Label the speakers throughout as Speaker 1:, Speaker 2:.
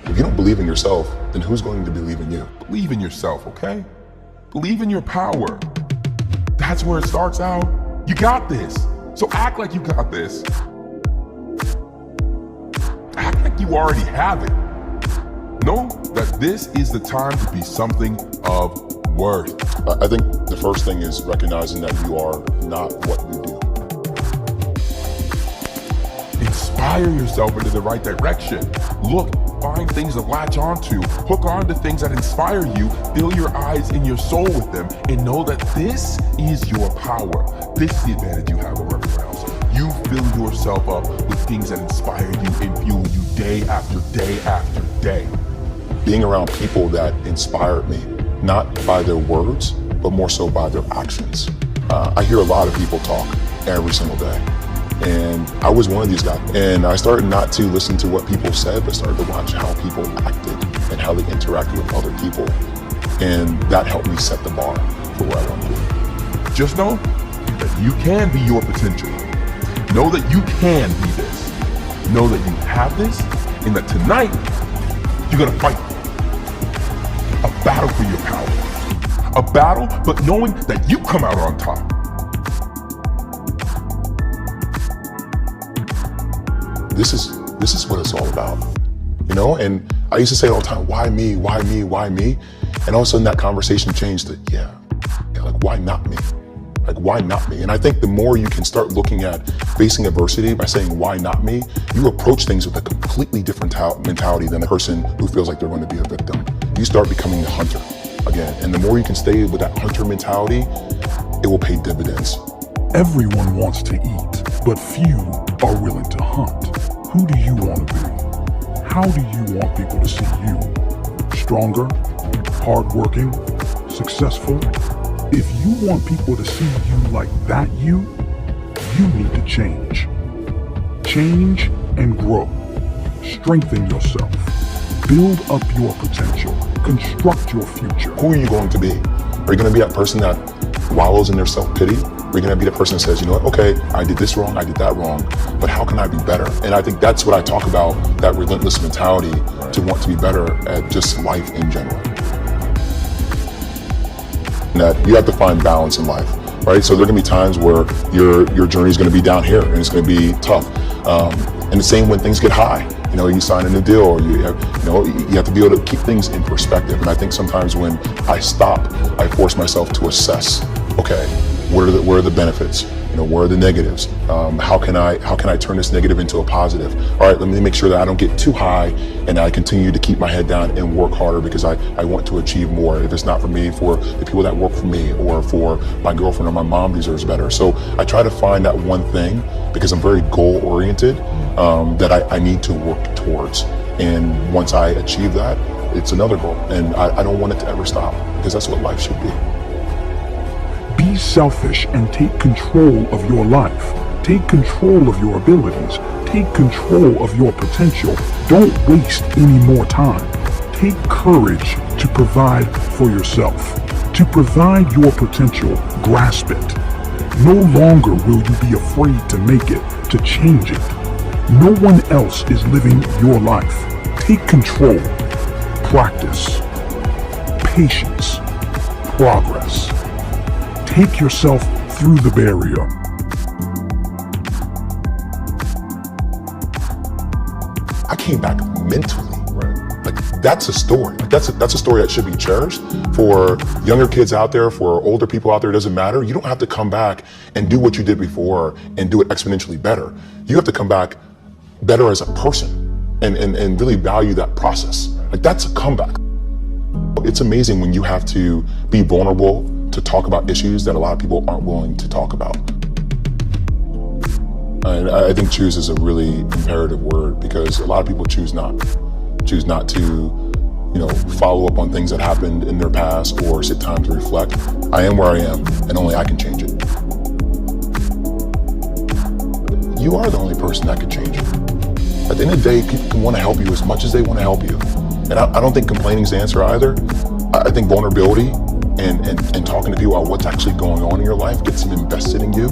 Speaker 1: If you don't believe in yourself, then who's going to believe in you?
Speaker 2: Believe in yourself, okay? Believe in your power. That's where it starts out. You got this. So act like you got this. Act like you already have it. Know that this is the time to be something of worth.
Speaker 1: I think the first thing is recognizing that you are not what you do.
Speaker 2: Inspire yourself into the right direction. Look, find things to latch onto. Hook on to things that inspire you. Fill your eyes and your soul with them. And know that this is your power. This is the advantage you have over everyone else. You fill yourself up with things that inspire you and fuel you day after day after day.
Speaker 1: Being around people that inspired me, not by their words, but more so by their actions. I hear a lot of people talk every single day. And I was one of these guys. And I started not to listen to what people said, but started to watch how people acted and how they interacted with other people. And that helped me set the bar for where I want to be.
Speaker 2: Just know that you can be your potential. Know that you can be this. Know that you have this, and that tonight, you're gonna fight a battle for your power. A battle, but knowing that you come out on top.
Speaker 1: This is what it's all about, you know? And I used to say all the time, why me, why me, why me? And all of a sudden that conversation changed to, yeah, like why not me? Like why not me? And I think the more you can start looking at facing adversity by saying, why not me? You approach things with a completely different mentality than a person who feels like they're going to be a victim. You start becoming a hunter again. And the more you can stay with that hunter mentality, it will pay dividends.
Speaker 3: Everyone wants to eat, but few are willing to hunt. Who do you want to be? How do you want people to see you? Stronger, hardworking, successful? If you want people to see you like that you need to change. Change and grow. Strengthen yourself. Build up your potential. Construct your future.
Speaker 1: Who are you going to be? Are you going to be that person that wallows in their self-pity? Are you going to be the person that says, you know what, okay, I did this wrong, I did that wrong, but how can I be better? And I think that's what I talk about, that relentless mentality to want to be better at just life in general. And that you have to find balance in life, right? So there are going to be times where your journey is going to be down here and it's going to be tough. And the same when things get high. You know, you sign a new deal, or you have to be able to keep things in perspective. And I think sometimes when I stop, I force myself to assess, okay, what are the benefits? You know, where are the negatives? How can I turn this negative into a positive? All right, let me make sure that I don't get too high and I continue to keep my head down and work harder because I want to achieve more. If it's not for me, for the people that work for me or for my girlfriend or my mom deserves better. So I try to find that one thing because I'm very goal oriented that I need to work towards. And once I achieve that, it's another goal. And I don't want it to ever stop because that's what life should be.
Speaker 3: Be selfish and take control of your life. Take control of your abilities. Take control of your potential. Don't waste any more time. Take courage to provide for yourself. To provide your potential, grasp it. No longer will you be afraid to make it, to change it. No one else is living your life. Take control. Practice. Patience. Progress. Take yourself through the barrier.
Speaker 1: I came back mentally. Right. Like that's a story. Like that's a story that should be cherished for younger kids out there, for older people out there. It doesn't matter. You don't have to come back and do what you did before and do it exponentially better. You have to come back better as a person and really value that process. Like that's a comeback. It's amazing when you have to be vulnerable to talk about issues that a lot of people aren't willing to talk about. And I think choose is a really imperative word because a lot of people choose not to, follow up on things that happened in their past or sit time to reflect. I am where I am and only I can change it. You are the only person that can change it. At the end of the day, people can want to help you as much as they want to help you. And I don't think complaining is the answer either. I think vulnerability and talking to people about what's actually going on in your life gets them invested in you.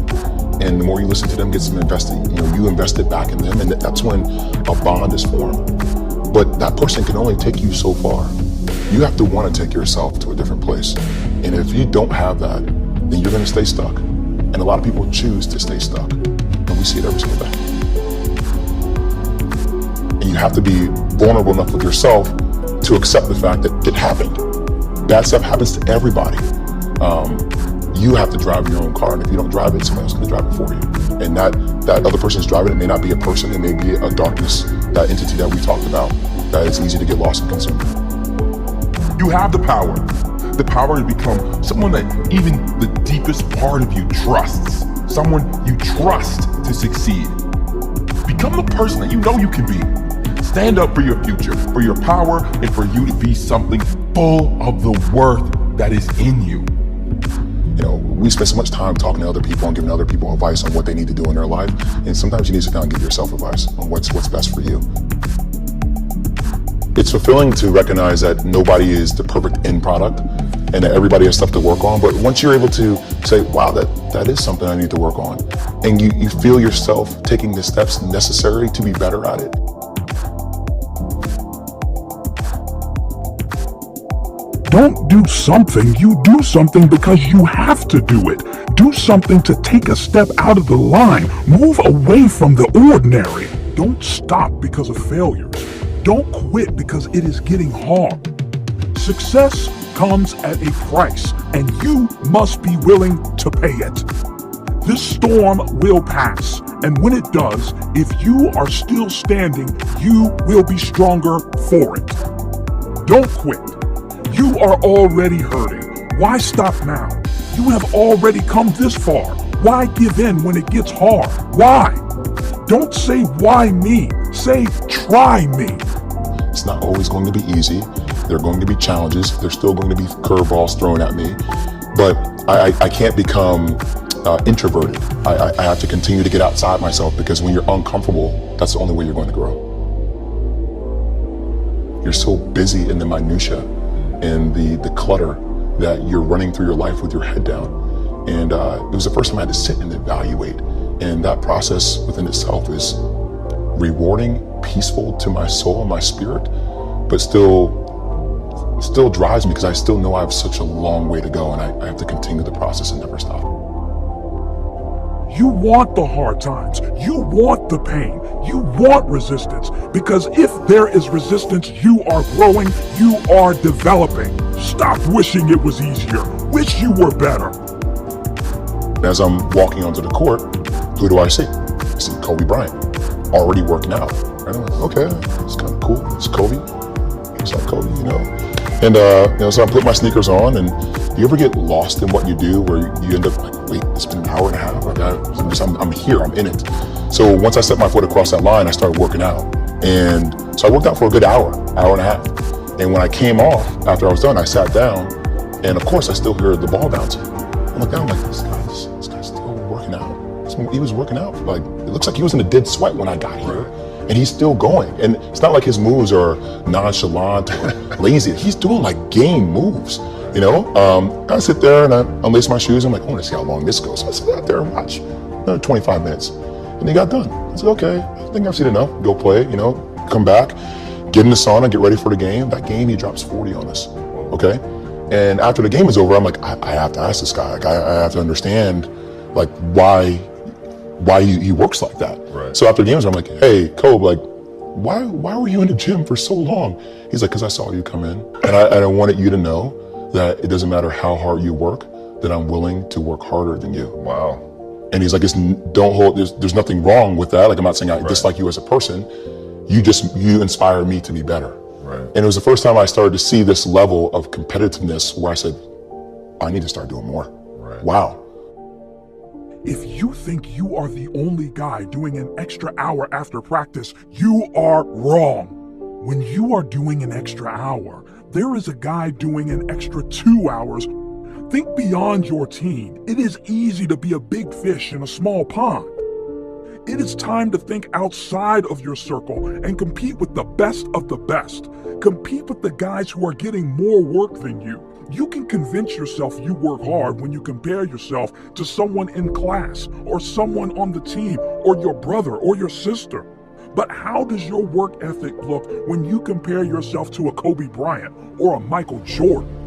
Speaker 1: And the more you listen to them, gets them invested, you invest it back in them. And that's when a bond is formed. But that person can only take you so far. You have to want to take yourself to a different place. And if you don't have that, then you're going to stay stuck. And a lot of people choose to stay stuck. And we see it every single day. And you have to be vulnerable enough with yourself to accept the fact that it happened. Bad stuff happens to everybody. You have to drive your own car, and if you don't drive it, somebody else is going to drive it for you. And that other person is driving it may not be a person, it may be a darkness, that entity that we talked about, that is easy to get lost and consumed.
Speaker 2: You have the power to become someone that even the deepest part of you trusts, someone you trust to succeed. Become the person that you know you can be. Stand up for your future, for your power, and for you to be something full of the worth that is in you.
Speaker 1: You know, we spend so much time talking to other people and giving other people advice on what they need to do in their life, and sometimes you need to sit down and give yourself advice on what's best for you. It's fulfilling to recognize that nobody is the perfect end product and that everybody has stuff to work on. But once you're able to say, wow, that is something I need to work on, and you feel yourself taking the steps necessary to be better at it.
Speaker 3: Don't do something, you do something because you have to do it. Do something to take a step out of the line. Move away from the ordinary. Don't stop because of failures. Don't quit because it is getting hard. Success comes at a price, and you must be willing to pay it. This storm will pass, and when it does, if you are still standing, you will be stronger for it. Don't quit. You are already hurting. Why stop now? You have already come this far. Why give in when it gets hard? Why? Don't say why me. Say try me.
Speaker 1: It's not always going to be easy. There are going to be challenges. There's still going to be curveballs thrown at me. But I can't become introverted. I have to continue to get outside myself, because when you're uncomfortable, that's the only way you're going to grow. You're so busy in the minutia and the clutter that you're running through your life with your head down. And it was the first time I had to sit and evaluate. And that process within itself is rewarding, peaceful to my soul and my spirit, but still drives me, because I still know I have such a long way to go, and I have to continue the process and never stop.
Speaker 3: You want the hard times. You want the pain. You want resistance, because if there is resistance, you are growing, you are developing. Stop wishing it was easier. Wish you were better.
Speaker 1: As I'm walking onto the court, who do I see? I see Kobe Bryant, already working out. And I'm like, okay, it's kind of cool. It's Kobe. He's like Kobe, you know. And so I put my sneakers on, and do you ever get lost in what you do, where you end up like, wait, it's been an hour and a half. Like I'm here, I'm in it. So once I set my foot across that line, I started working out. And so I worked out for a good hour and a half. And when I came off, after I was done, I sat down, and of course I still hear the ball bouncing. I look down, I'm like, this guy's still working out. He was working out. Like, it looks like he was in a dead sweat when I got here. And he's still going. And it's not like his moves are nonchalant or lazy. He's doing like game moves, you know? I sit there and I unlace my shoes. I'm like, I want to see how long this goes. So I sit out there and watch another 25 minutes. And he got done. I said, okay, I think I've seen enough. Go play, you know, come back, get in the sauna, get ready for the game. That game, he drops 40 on us, okay? And after the game is over, I'm like, I have to ask this guy. Like, I have to understand, like, why he works like that. Right. So after the games, I'm like, hey, Kobe, like, why were you in the gym for so long? He's like, because I saw you come in, and I wanted you to know that it doesn't matter how hard you work, that I'm willing to work harder than you. Wow. And he's like, there's nothing wrong with that. Like, I'm not saying I dislike you as a person. You inspire me to be better. Right. And it was the first time I started to see this level of competitiveness where I said, I need to start doing more. Right. Wow.
Speaker 3: If you think you are the only guy doing an extra hour after practice, you are wrong. When you are doing an extra hour, there is a guy doing an extra 2 hours. Think beyond your team. It is easy to be a big fish in a small pond. It is time to think outside of your circle and compete with the best of the best. Compete with the guys who are getting more work than you. You can convince yourself you work hard when you compare yourself to someone in class or someone on the team or your brother or your sister. But how does your work ethic look when you compare yourself to a Kobe Bryant or a Michael Jordan?